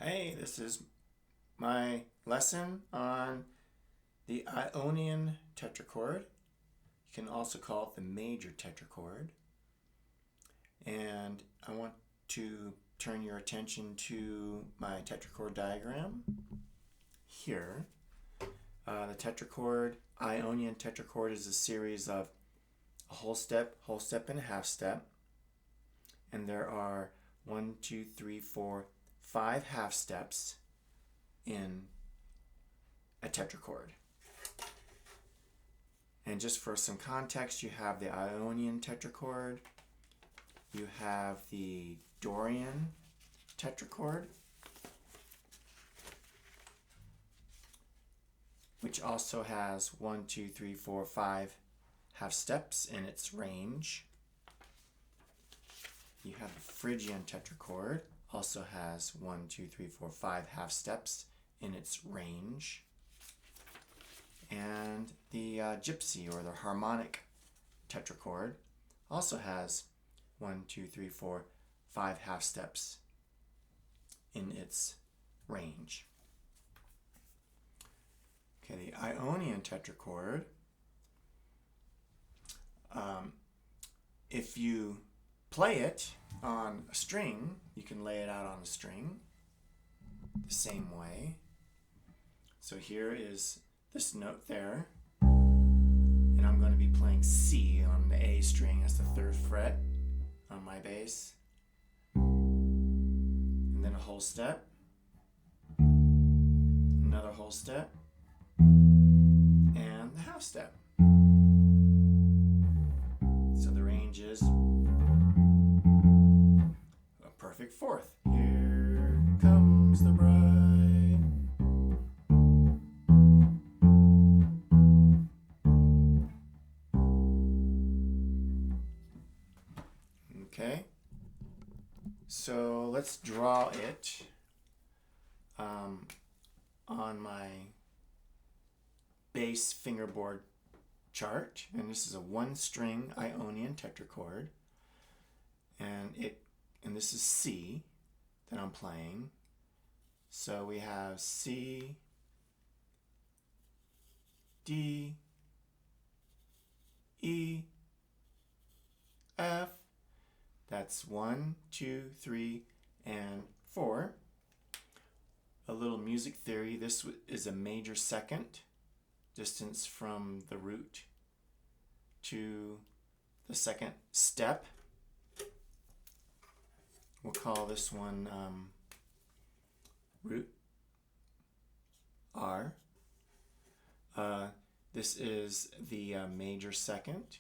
Hey, this is my lesson on the Ionian tetrachord. You can also call it the major tetrachord. And I want to turn your attention to my tetrachord diagram here. The tetrachord, Ionian tetrachord, is a series of a whole step, and a half step. And there are 1, 2, 3, 4, 5 half steps in a tetrachord. And just for some context, you have the Ionian tetrachord, you have the Dorian tetrachord, which also has 1, 2, 3, 4, 5 half steps in its range. You have the Phrygian tetrachord, also has 1, 2, 3, 4, 5 half steps in its range. And the gypsy or the harmonic tetrachord also has 1, 2, 3, 4, 5 half steps in its range. Okay, the Ionian tetrachord, if you play it on a string, you can lay it out on a string the same way. So here is this note there, and I'm going to be playing C on the A string. That's the 3rd fret on my bass, and then a whole step, another whole step, and the half step. So the range is a perfect 4th. Here comes the bride. Okay, so let's draw it on my bass fingerboard chart, and this is a 1-string Ionian tetrachord, and this is C that I'm playing. So we have C, D, E, F. That's 1, 2, 3, and 4. A little music theory: this is a major second, distance from the root to the second step. We'll call this one root R. This is the major second,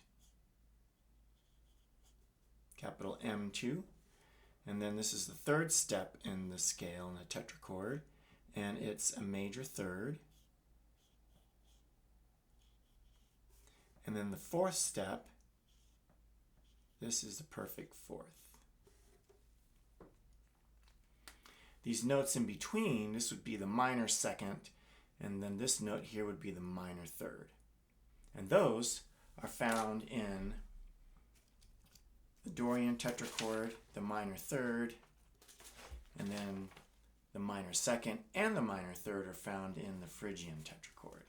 capital M2. And then this is the 3rd step in the scale in the tetrachord, and it's a major 3rd. And then the 4th step, this is the perfect 4th. These notes in between, this would be the minor 2nd, and then this note here would be the minor 3rd. And those are found in the Dorian tetrachord, the minor 3rd, and then the minor 2nd and the minor 3rd are found in the Phrygian tetrachord.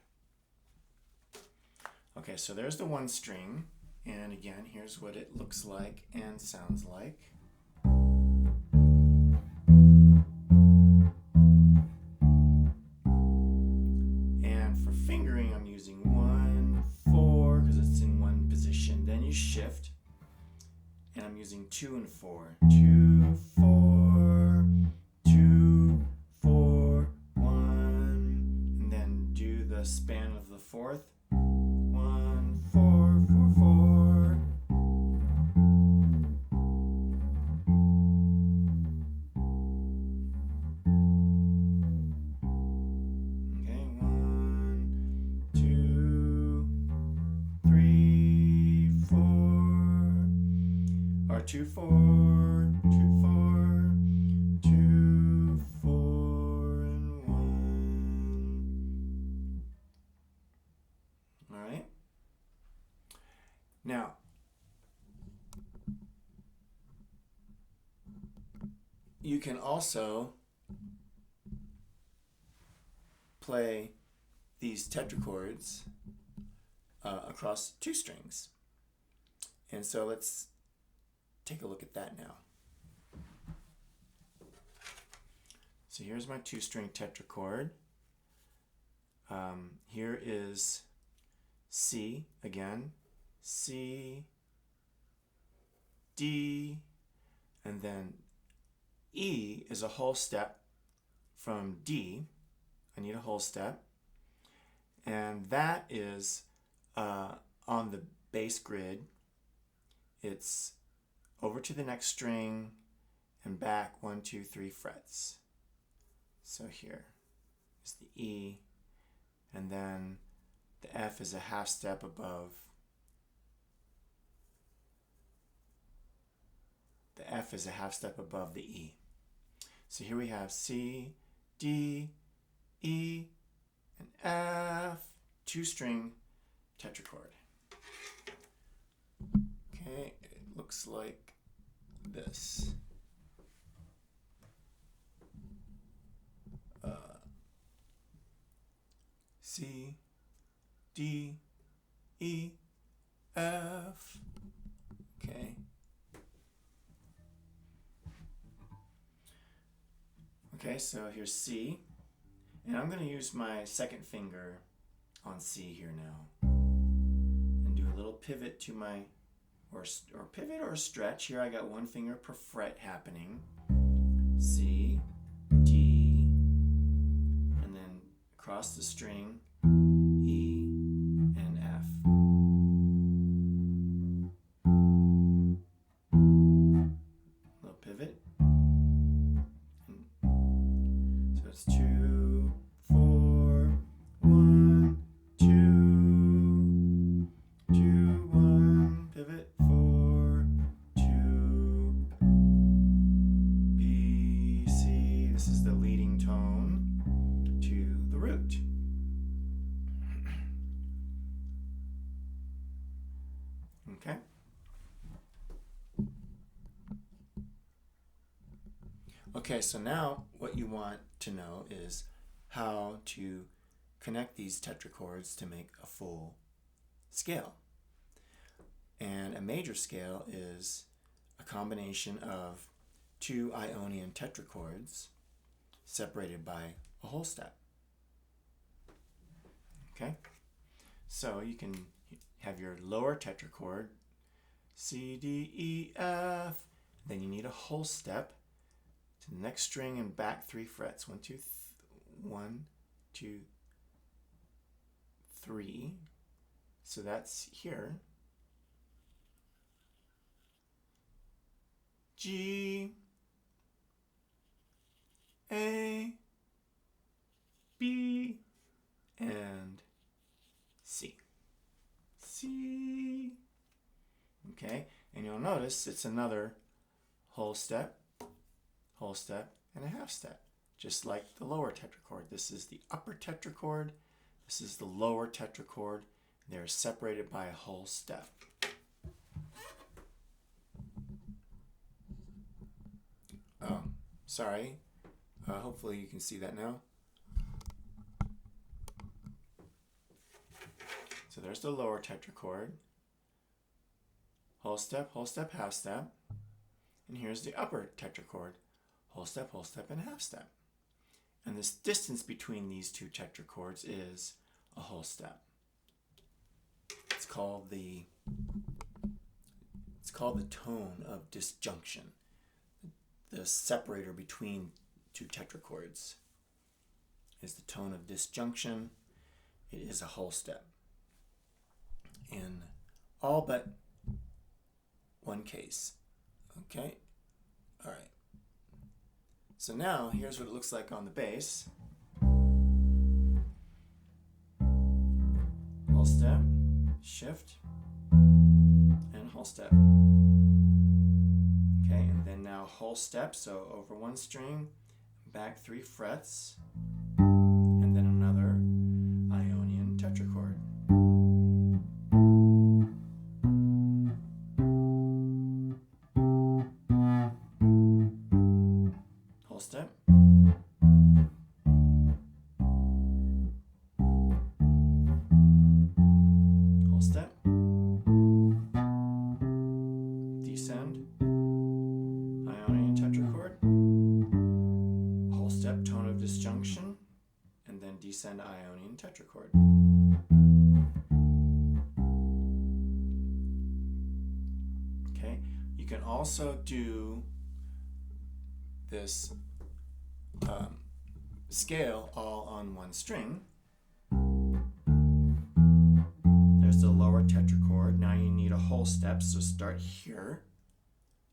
Okay, so there's the 1 string, and again, here's what it looks like and sounds like. And for fingering, I'm using 1, 4, because it's in one position. Then you shift, and I'm using 2 and 4. 2, 4, 2, 4, 1, and then do the span of the 4th. 1, 4, 4, 4. Okay, 1, 2, 3, 4. Or 2, 4, 2, 4, 2, 4, and 1. All right. Now, you can also play these tetrachords across two strings. And so let's take a look at that now. So here's my two-string tetrachord. Here is C again, C, D, and then E is a whole step from D. I need a whole step. And that is on the bass grid. It's over to the next string and back 1, 2, 3 frets. So here is the E, and then the F is a half step above. The F is a half step above the E. So here we have C, D, E, and F, two-string tetrachord. Okay, it looks like this. C, D, E, F. Okay. Okay, so here's C. And I'm going to use my second finger on C here now. And do a little pivot to my, or pivot or stretch. Here I got one finger per fret happening. C, D, and then across the string, E, and F. Little pivot. So it's 2, 4, 1, 2, 2, 1, pivot, 4, 2, B, C. This is the leading tone to the root. Okay. Okay, so now what you want to know is how to connect these tetrachords to make a full scale. And a major scale is a combination of two Ionian tetrachords separated by a whole step. Okay? So you can have your lower tetrachord, C, D, E, F. Then you need a whole step to the next string and back 3 frets. 1, 2, 1, 2, 3. So that's here. G, A, B, and C. C. Okay, and you'll notice it's another whole step, and a half step, just like the lower tetrachord. This is the upper tetrachord, this is the lower tetrachord. They're separated by a whole step. Oh, sorry. Hopefully you can see that now. So there's the lower tetrachord. Whole step, half step. And here's the upper tetrachord. Whole step, and half step. And this distance between these two tetrachords is a whole step. It's called the tone of disjunction. The separator between two tetrachords is the tone of disjunction. It is a whole step. In all but one case. Okay? All right. So now, here's what it looks like on the bass. Whole step, shift, and whole step. Okay, and then now whole step, so over one string, back 3 frets, and then another Ionian tetrachord. Whole step. disjunction, and then descend Ionian tetrachord. Okay, you can also do this scale all on one string. There's the lower tetrachord. Now you need a whole step, so start here.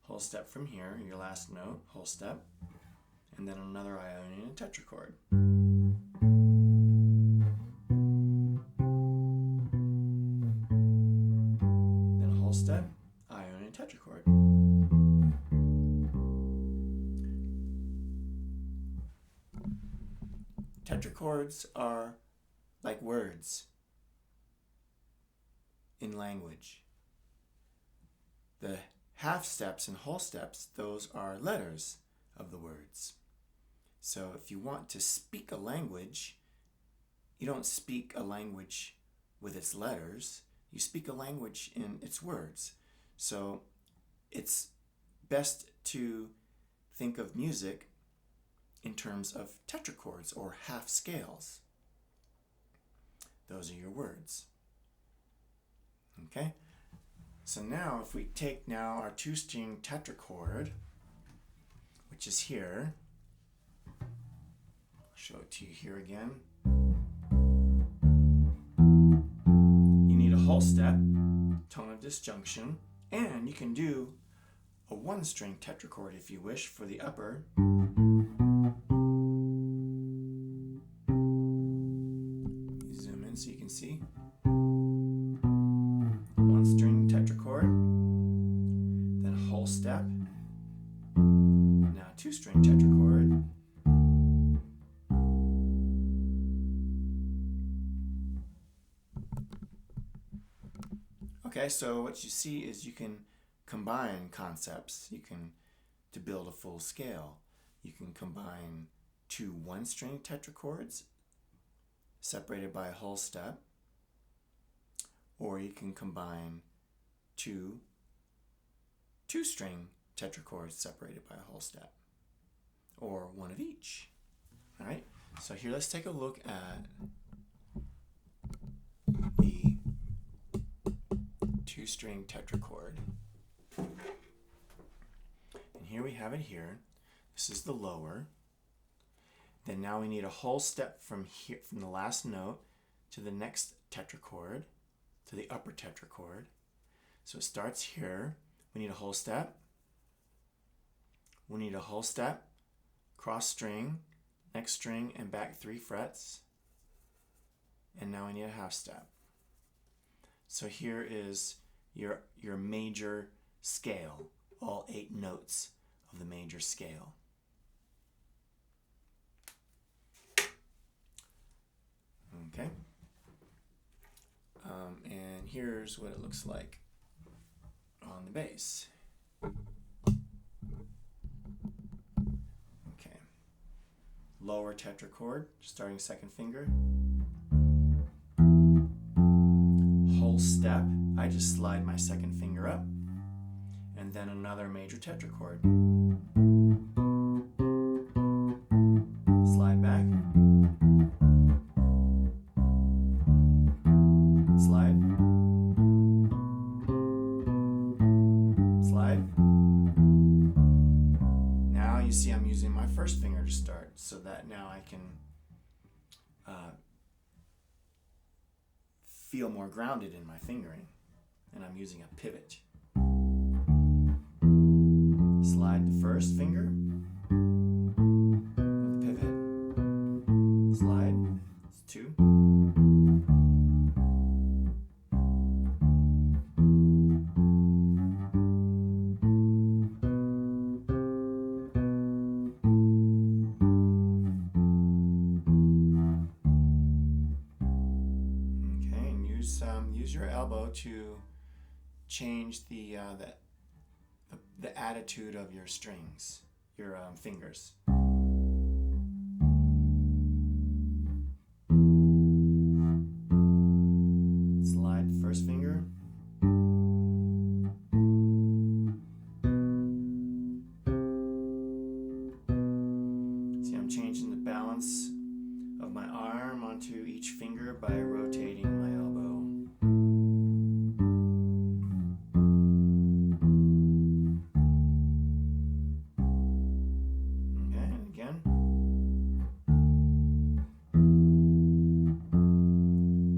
Whole step from here, your last note, whole step, and then another Ionian tetrachord. Then a whole step, Ionian tetrachord. Tetrachords are like words in language. The half steps and whole steps, those are letters of the words. So if you want to speak a language, you don't speak a language with its letters, you speak a language in its words. So it's best to think of music in terms of tetrachords or half scales. Those are your words. Okay? So now if we take now our two-string tetrachord, which is here, I'll show it to you here again. You need a whole step, tone of disjunction, and you can do a one-string tetrachord if you wish for the upper. Zoom in so you can see. One-string tetrachord, then a whole step, now two-string tetrachord, okay, so what you see is you can combine concepts. To build a full scale, you can combine two one-string tetrachords separated by a whole step, or you can combine two two-string tetrachords separated by a whole step, or one of each. All right, so here let's take a look at the two-string tetrachord. And here we have it here. This is the lower. Then now we need a whole step from here, from the last note to the next tetrachord, to the upper tetrachord. So it starts here. We need a whole step. We need a whole step, cross string, next string, and back 3 frets. And now we need a half step. So here is your major scale, all 8 notes of the major scale. Okay. And here's what it looks like on the bass. Okay. Lower tetrachord, starting second finger. Whole step, I just slide my second finger up. And then another major tetrachord. Slide back. Slide. Slide. Now you see I'm using my first finger to start, so that now I can feel more grounded in my fingering, and I'm using a pivot. Slide the first finger with the pivot. Slide. It's 2. Okay, and use your elbow to change the attitude of your strings, your fingers. Slide the first finger. See, I'm changing the balance balance of my arm onto each finger by rotating my elbow. Okay, and again.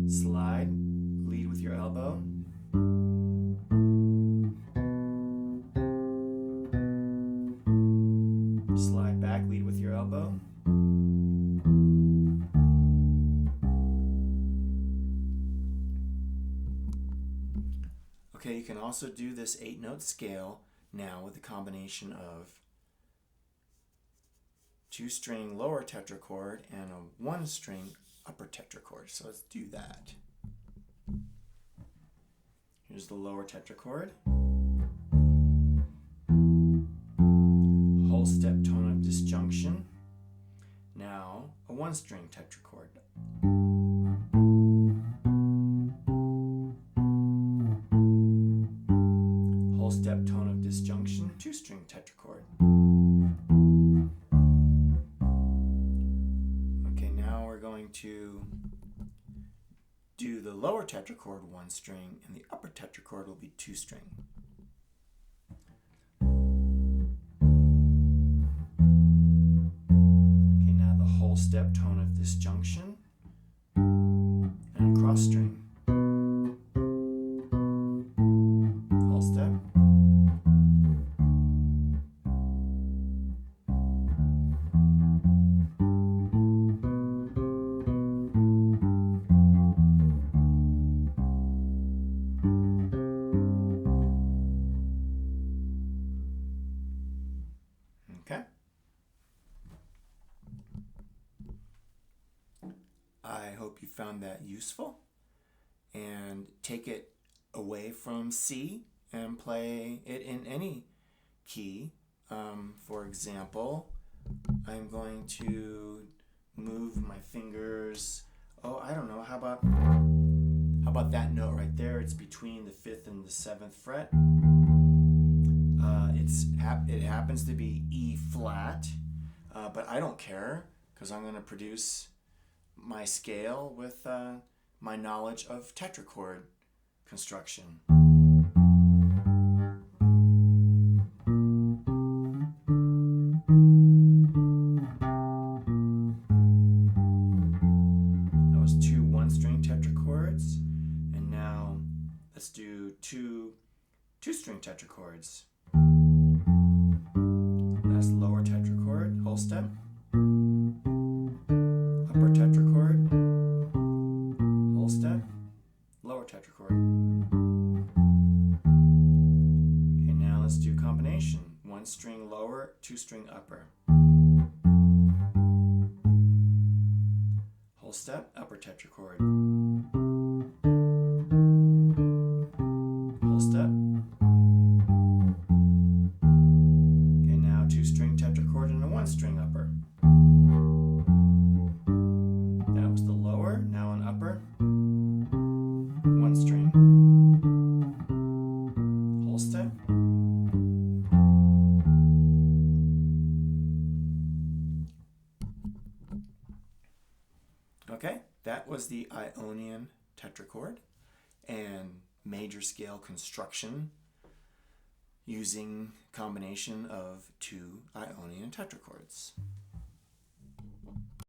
Slide, lead with your elbow. Slide back, lead with your elbow. Okay, you can also do this 8-note scale now with a combination of 2-string lower tetrachord and a 1-string upper tetrachord. So let's do that. Here's the lower tetrachord. Whole step tone of disjunction. Now a 1-string tetrachord. Whole step tone of disjunction, 2-string tetrachord. Okay, now we're going to do the lower tetrachord 1-string and the upper tetrachord will be 2-string. Okay, now the whole step tone of disjunction and a cross string. Whole step. Okay. I hope you found that useful, and take it away from C and play it in any key. For example, I'm going to move my fingers. Oh, I don't know. How about that note right there? It's between the 5th and the 7th fret. It happens to be E flat, but I don't care because I'm going to produce my scale with my knowledge of tetrachord construction. That was 2 1-string tetrachords, and now let's do 2 2-string tetrachords. That's lower tetrachord, whole step. Upper tetrachord, whole step, lower tetrachord. Okay, now let's do combination. 1-string lower, 2-string upper. Whole step, upper tetrachord. Whole step. Okay, now 2-string tetrachord and a 1-string upper. That was the lower, now an upper. 1-string. Whole step. Okay, that was the Ionian tetrachord and major scale construction using combination of 2 Ionian tetrachords.